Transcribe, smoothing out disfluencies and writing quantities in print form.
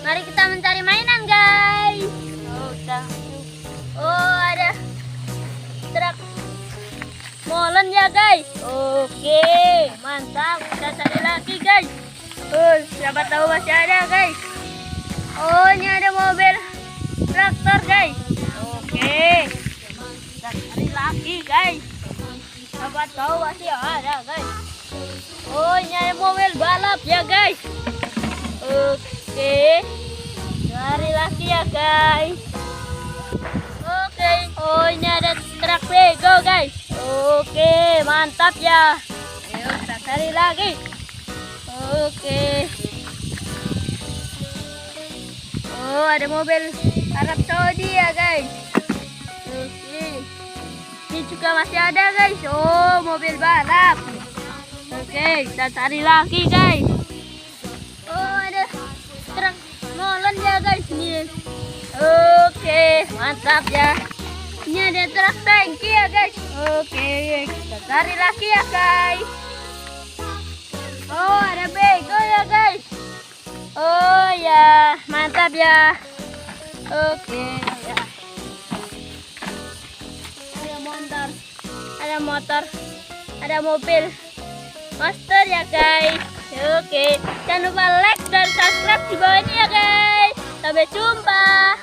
Mari kita mencari mainan, guys. Oh, ada truk molen ya, guys. Oke, mantap. Kita cari lagi, guys. Siapa tahu masih ada, guys. Oh, ini ada mobil traktor, guys. Oke, kita cari lagi, guys. Siapa tahu masih ada, guys. Oh, ini ada mobil balap ya, guys. Oke, cari lagi ya, guys. Oke, oh ini ada truk Lego, guys. Oke, mantap ya. Ayo kita cari lagi. Oke. Oh, ada mobil Arab Saudi ya, guys. Oke. Ini juga masih ada, guys. Oh, mobil balap. Oke, kita cari lagi, guys. Oh, ada truk molen ya, guys. Ini. Oke, mantap ya. Ini ada truk tangki ya, guys. Oke, kita cari lagi ya, guys. Oh, ada bego ya, guys. Oh ya, mantap ya. Oke ya. Ada mobil monster ya, guys. Oke, jangan lupa like dan subscribe di bawah ini ya, guys. Sampai jumpa.